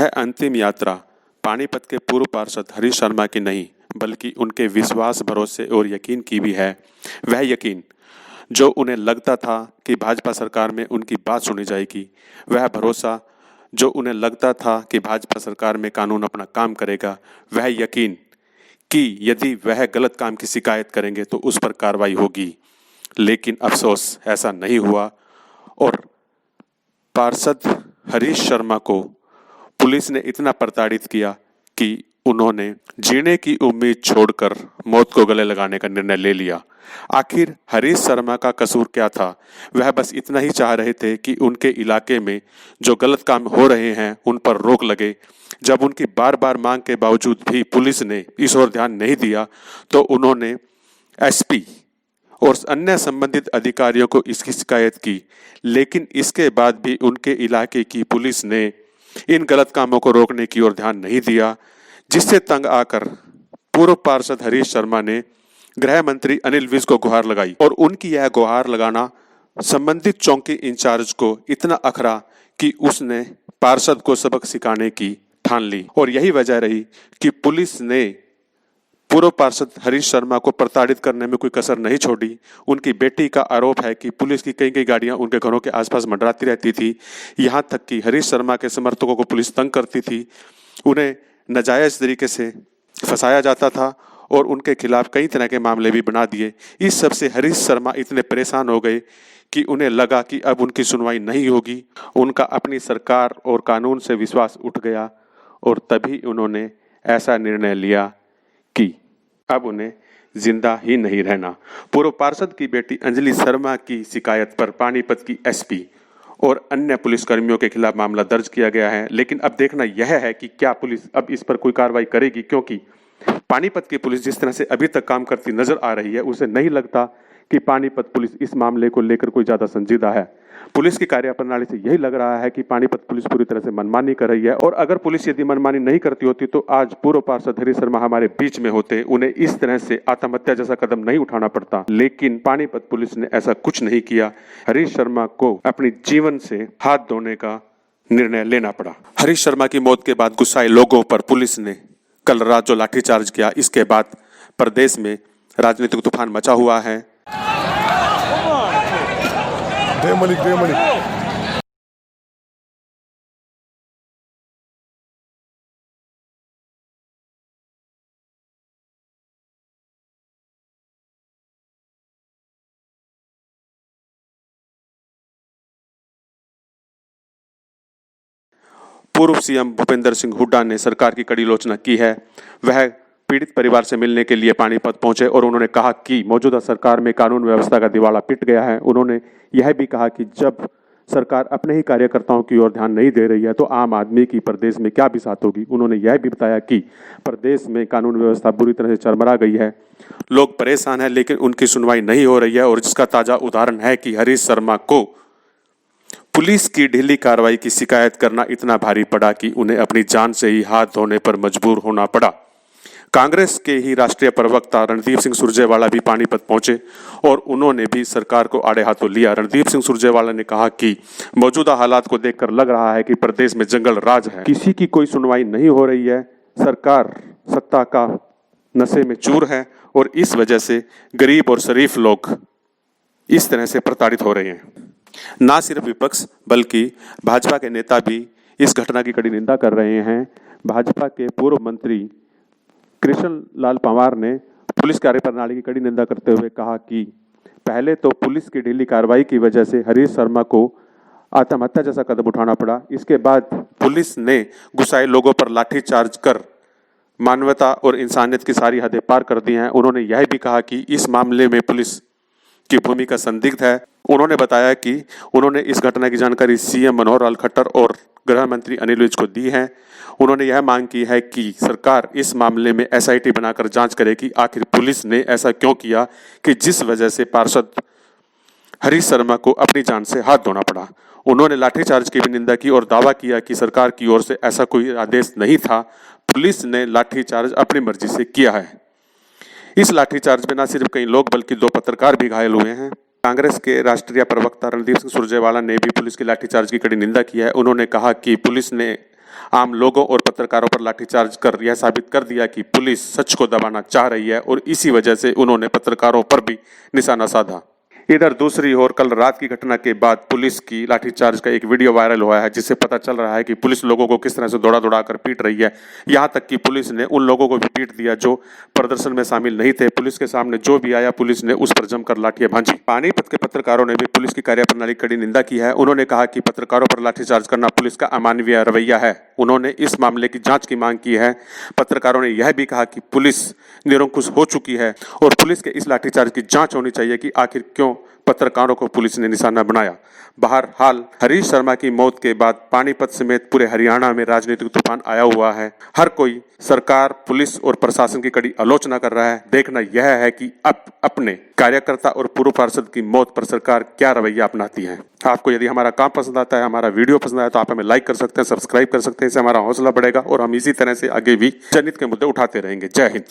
यह अंतिम यात्रा पानीपत के पूर्व पार्षद हरीश शर्मा की नहीं बल्कि उनके विश्वास, भरोसे और यकीन की भी है। वह यकीन जो उन्हें लगता था कि भाजपा सरकार में उनकी बात सुनी जाएगी, वह भरोसा जो उन्हें लगता था कि भाजपा सरकार में कानून अपना काम करेगा, वह यकीन कि यदि वह गलत काम की शिकायत करेंगे तो उस पर कार्रवाई होगी। लेकिन अफसोस ऐसा नहीं हुआ और पार्षद हरीश शर्मा को पुलिस ने इतना प्रताड़ित किया कि उन्होंने जीने की उम्मीद छोड़कर मौत को गले लगाने का निर्णय ले लिया। आखिर हरीश शर्मा का कसूर क्या था? वह बस इतना ही चाह रहे थे कि उनके इलाके में जो गलत काम हो रहे हैं उन पर रोक लगे। जब उनकी बार बार मांग के बावजूद भी पुलिस ने इस ओर ध्यान नहीं दिया तो उन्होंने एसपी और अन्य संबंधित अधिकारियों को इसकी शिकायत की। लेकिन इसके बाद भी उनके इलाके की पुलिस ने इन गलत कामों को रोकने की ओर ध्यान नहीं दिया, जिससे तंग आकर पूर्व पार्षद हरीश शर्मा ने गृह मंत्री अनिल विज को गुहार लगाई और उनकी यह गुहार लगाना संबंधित चौकी इंचार्ज को इतना अखरा कि उसने पार्षद को सबक सिखाने की ठान ली। और यही वजह रही कि पुलिस ने पूर्व पार्षद हरीश शर्मा को प्रताड़ित करने में कोई कसर नहीं छोड़ी। उनकी बेटी का आरोप है कि पुलिस की कई गाड़ियां उनके घरों के आसपास मंडराती रहती थी। यहां तक कि हरीश शर्मा के समर्थकों को पुलिस तंग करती थी, उन्हें नाजायज तरीके से फंसाया जाता था और उनके खिलाफ कई तरह के मामले भी बना दिए। इस सब से हरीश शर्मा इतने परेशान हो गए कि उन्हें लगा कि अब उनकी सुनवाई नहीं होगी। उनका अपनी सरकार और कानून से विश्वास उठ गया और तभी उन्होंने ऐसा निर्णय लिया कि अब उन्हें जिंदा ही नहीं रहना। पूर्व पार्षद की बेटी अंजलि शर्मा की शिकायत पर पानीपत की एसपी और अन्य पुलिसकर्मियों के खिलाफ मामला दर्ज किया गया है। लेकिन अब देखना यह है कि क्या पुलिस अब इस पर कोई कार्रवाई करेगी, क्योंकि पानीपत की पुलिस जिस तरह से अभी तक काम करती नजर आ रही है, उसे नहीं लगता कि पानीपत पुलिस इस मामले को लेकर कोई ज्यादा संजीदा है। पुलिस की कार्यप्रणाली से यही लग रहा है कि पानीपत पुलिस पूरी तरह से मनमानी कर रही है और अगर पुलिस यदि मनमानी नहीं करती होती तो आज पूर्व पार्षद हरीश शर्मा हमारे बीच में होते, उन्हें इस तरह से आत्महत्या जैसा कदम नहीं उठाना पड़ता। लेकिन पानीपत पुलिस ने ऐसा कुछ नहीं किया। हरीश शर्मा को अपनी जीवन से हाथ धोने का निर्णय लेना पड़ा। हरीश शर्मा की मौत के बाद गुस्साए लोगों पर पुलिस ने कल रात जो लाठीचार्ज किया, इसके बाद प्रदेश में राजनीतिक तूफान मचा हुआ है। पूर्व सीएम भूपेंद्र सिंह हुड्डा ने सरकार की कड़ी आलोचना की है। वह पीड़ित परिवार से मिलने के लिए पानीपत पहुंचे और उन्होंने कहा कि मौजूदा सरकार में कानून व्यवस्था का दिवाला पिट गया है। उन्होंने यह भी कहा कि जब सरकार अपने ही कार्यकर्ताओं की ओर ध्यान नहीं दे रही है तो आम आदमी की प्रदेश में क्या बिसात होगी। उन्होंने यह भी बताया कि प्रदेश में कानून व्यवस्था बुरी तरह से चरमरा गई है, लोग परेशान हैं लेकिन उनकी सुनवाई नहीं हो रही है। और जिसका ताजा उदाहरण है कि हरीश शर्मा को पुलिस की ढीली कार्रवाई की शिकायत करना इतना भारी पड़ा कि उन्हें अपनी जान से ही हाथ धोने पर मजबूर होना पड़ा। कांग्रेस के ही राष्ट्रीय प्रवक्ता रणदीप सिंह सुरजेवाला भी पानीपत पहुंचे और उन्होंने भी सरकार को आड़े हाथों लिया। रणदीप सिंह सुरजेवाला ने कहा कि मौजूदा हालात को देखकर लग रहा है कि प्रदेश में जंगल राज है, किसी की कोई सुनवाई नहीं हो रही है, सरकार सत्ता का नशे में चूर है और इस वजह से गरीब और शरीफ लोग इस तरह से प्रताड़ित हो रहे हैं। ना सिर्फ विपक्ष बल्कि भाजपा के नेता भी इस घटना की कड़ी निंदा कर रहे हैं। भाजपा के पूर्व मंत्री कृष्ण लाल पंवार ने पुलिस कार्यप्रणाली की कड़ी निंदा करते हुए कहा कि पहले तो पुलिस की ढीली कार्रवाई की वजह से हरीश शर्मा को आत्महत्या जैसा कदम उठाना पड़ा। इसके बाद पुलिस ने गुस्साए लोगों पर लाठीचार्ज कर मानवता और इंसानियत की सारी हदें पार कर दी हैं। उन्होंने यह भी कहा कि इस मामले में पुलिस की भूमिका संदिग्ध है। उन्होंने बताया कि उन्होंने इस घटना की जानकारी सीएम मनोहर लाल खट्टर और गृह मंत्री अनिल विज को दी है। उन्होंने यह मांग की है कि सरकार इस मामले में एसआईटी बनाकर जांच करे कि आखिर पुलिस ने ऐसा क्यों किया कि जिस वजह से पार्षद हरीश शर्मा को अपनी जान से हाथ धोना पड़ा। उन्होंने लाठीचार्ज की भी निंदा की और दावा किया कि सरकार की ओर से ऐसा कोई आदेश नहीं था, पुलिस ने लाठीचार्ज अपनी मर्जी से किया है। इस लाठीचार्ज में न सिर्फ कई लोग बल्कि 2 पत्रकार भी घायल हुए हैं। कांग्रेस के राष्ट्रीय प्रवक्ता रणदीप सिंह सुरजेवाला ने भी पुलिस की लाठीचार्ज की कड़ी निंदा की है। उन्होंने कहा कि पुलिस ने आम लोगों और पत्रकारों पर लाठीचार्ज कर यह साबित कर दिया कि पुलिस सच को दबाना चाह रही है और इसी वजह से उन्होंने पत्रकारों पर भी निशाना साधा। इधर दूसरी ओर कल रात की घटना के बाद पुलिस की लाठीचार्ज का एक वीडियो वायरल हुआ है, जिससे पता चल रहा है कि पुलिस लोगों को किस तरह से दौड़ा दौड़ा कर पीट रही है। यहां तक कि पुलिस ने उन लोगों को भी पीट दिया जो प्रदर्शन में शामिल नहीं थे। पुलिस के सामने जो भी आया पुलिस ने उस पर जमकर लाठियां भांजी। पानीपत के पत्रकारों ने भी पुलिस की कार्यप्रणाली की कड़ी निंदा की है। उन्होंने कहा कि पत्रकारों पर लाठीचार्ज करना पुलिस का अमानवीय रवैया है। उन्होंने इस मामले की जांच की मांग की है। पत्रकारों ने यह भी कहा कि पुलिस निरंकुश हो चुकी है और पुलिस के इस लाठीचार्ज की जांच होनी चाहिए कि आखिर क्यों पत्रकारों को पुलिस ने निशाना बनाया। बहरहाल हरीश शर्मा की मौत के बाद पानीपत समेत पूरे हरियाणा में राजनीतिक तूफान आया हुआ है। हर कोई सरकार, पुलिस और प्रशासन की कड़ी आलोचना कर रहा है। देखना यह है कि अब अपने कार्यकर्ता और पूर्व पार्षद की मौत पर सरकार क्या रवैया अपनाती है। आपको यदि हमारा काम पसंद आता है, हमारा वीडियो पसंद आया तो आप हमें लाइक कर सकते हैं, सब्सक्राइब कर सकते हैं। इससे हमारा हौसला बढ़ेगा और हम इसी तरह से आगे भी जनहित के मुद्दे उठाते रहेंगे। जय हिंद।